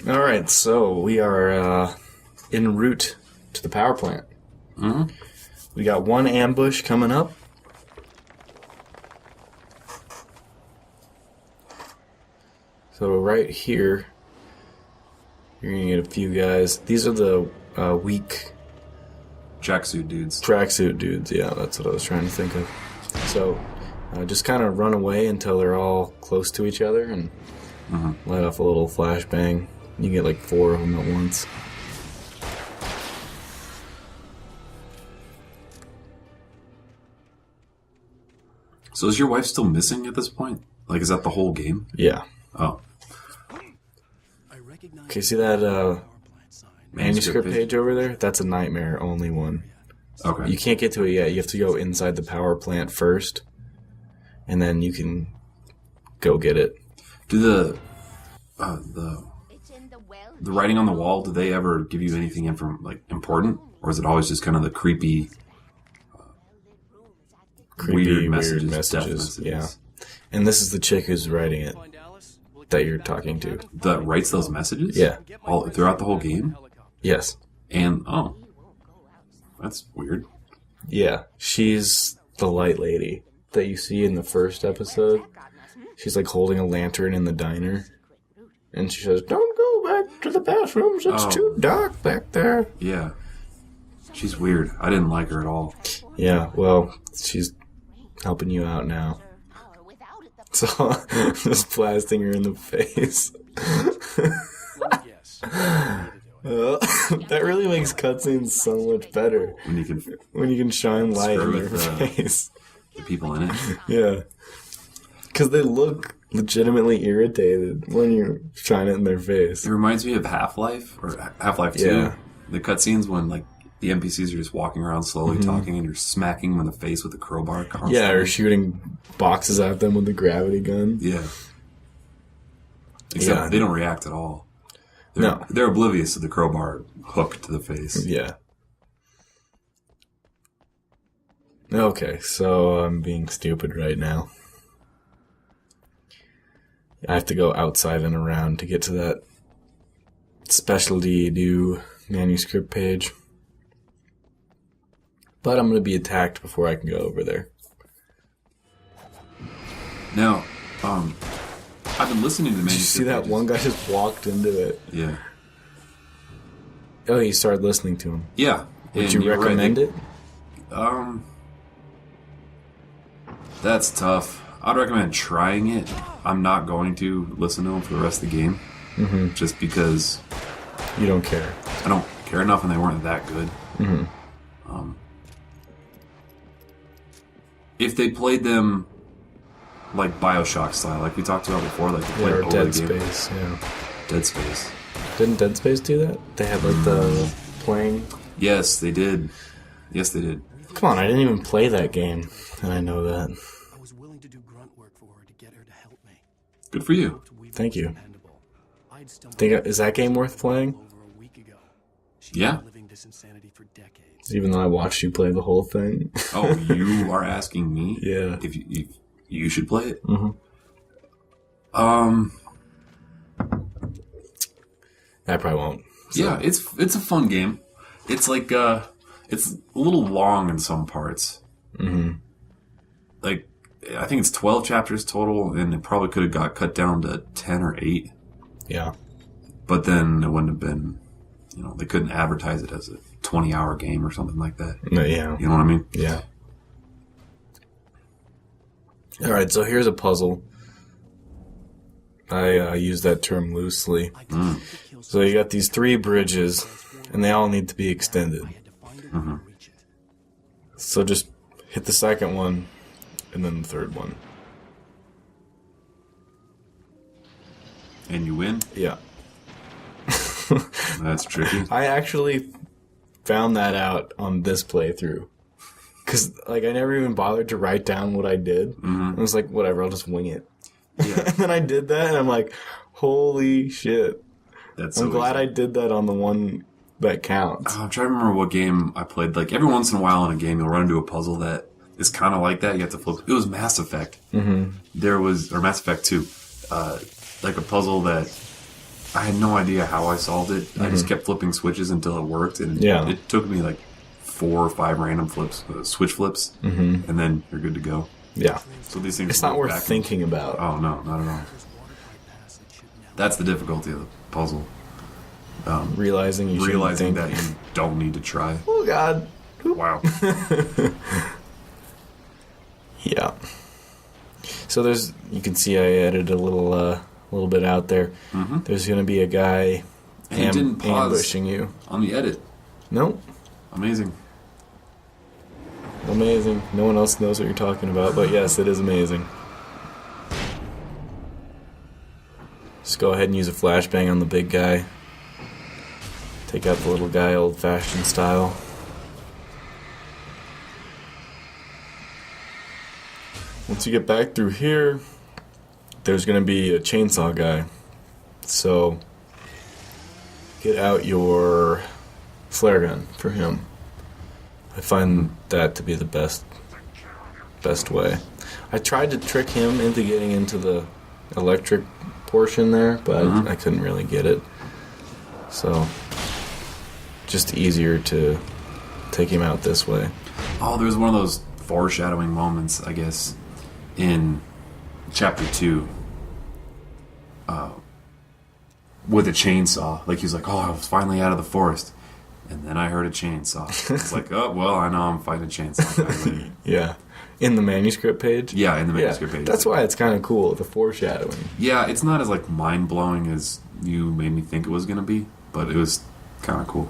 All right, so we are en route to the power plant. Mm-hmm. We got one ambush coming up. So right here, you're going to get a few guys. These are the weak... Tracksuit dudes. Tracksuit dudes, yeah, that's what I was trying to think of. So just kind of run away until they're all close to each other and light off a little flashbang. You get like 4 of them at once. So is your wife still missing at this point? Like, is that the whole game? Yeah. Oh. Okay, see that manuscript page over there? That's a nightmare-only one. Okay. You can't get to it yet. You have to go inside the power plant first, and then you can go get it. Do the writing on the wall, do they ever give you anything important? Or is it always just kind of the creepy weird messages? Yeah. And this is the chick who's writing it that you're talking to. That writes those messages? Yeah. All throughout the whole game? Yes. And, that's weird. Yeah. She's the light lady that you see in the first episode. She's like holding a lantern in the diner. And she says, "Don't go back to the bathrooms. It's too dark back there." Yeah. She's weird. I didn't like her at all. Yeah, well, she's helping you out now. So, just blasting her in the face. That really makes cutscenes so much better. When you can shine light in their face. The people in it. Yeah. Because they look legitimately irritated when you shine it in their face. It reminds me of Half-Life, or Half-Life 2. Yeah. The cutscenes when, like, the NPCs are just walking around slowly talking and you're smacking them in the face with a crowbar constantly. Yeah, or shooting boxes at them with the gravity gun. Yeah. Except they don't react at all. No. They're oblivious to the crowbar hook to the face. Yeah. Okay, so I'm being stupid right now. I have to go outside and around to get to that specialty do manuscript page. But I'm going to be attacked before I can go over there. Now, I've been listening to manuscript. Did you see that one guy just walked into it? Yeah. Oh, you started listening to him. Yeah. Would you recommend it? That's tough. I'd recommend trying it. I'm not going to listen to him for the rest of the game. Mm-hmm. Just because... You don't care. I don't care enough and they weren't that good. Mm-hmm. If they played them like Bioshock style, like we talked about before, like they played or over Dead the game. Space, yeah. Dead Space. Didn't Dead Space do that? They had like the playing... Yes, they did. Yes, they did. Come on, I didn't even play that game, and I know that. I was willing to do grunt work for her to get her to help me. Good for you. Thank you. Is that game worth playing? Yeah. Even though I watched you play the whole thing. Oh, you are asking me? Yeah. If you should play it? Mm-hmm. I probably won't. So. Yeah, it's a fun game. It's like it's a little long in some parts. Mm-hmm. Like I think it's 12 chapters total, and it probably could have got cut down to 10 or 8. Yeah. But then it wouldn't have been, they couldn't advertise it as a 20-hour game or something like that. Yeah. You know what I mean? Yeah. All right, so here's a puzzle. I use that term loosely. So you got these 3 bridges, and they all need to be extended. Mm-hmm. So just hit the second one, and then the third one. And you win? Yeah. That's tricky. I actually found that out on this playthrough. Because, I never even bothered to write down what I did. Mm-hmm. I was like, whatever, I'll just wing it. Yeah. And then I did that, and I'm like, holy shit. I'm glad I did that on the one that counts. I'm trying to remember what game I played. Like, every once in a while in a game, you'll run into a puzzle that is kind of like that. You have to flip. It was Mass Effect. Mm-hmm. Or Mass Effect 2. Like a puzzle that I had no idea how I solved it. I just kept flipping switches until it worked, and it took me like 4 or 5 random flips, switch flips, and then you're good to go. Yeah. So these things. It's not worth thinking about. Oh no, not at all. That's the difficulty of the puzzle. Realizing that you don't need to try. Oh God. Wow. Yeah. So you can see I edited a little bit out there. There's going to be a guy and it didn't pause ambushing you on the edit. Nope. Amazing. No one else knows what you're talking about, but yes, it is amazing. Just go ahead and use a flashbang on the big guy. Take out the little guy old-fashioned style. Once you get back through here, there's going to be a chainsaw guy. So, get out your flare gun for him. I find that to be the best way. I tried to trick him into getting into the electric portion there, but I couldn't really get it. So, just easier to take him out this way. Oh, there's one of those foreshadowing moments, I guess, in chapter 2 with a chainsaw. Like, he's like, oh, I was finally out of the forest. And then I heard a chainsaw. It's like, oh, well, I know I'm fighting a chainsaw. Yeah. In the manuscript page? Yeah, in the manuscript page. That's why it's kind of cool, the foreshadowing. Yeah, it's not as, like, mind-blowing as you made me think it was going to be, but it was kind of cool.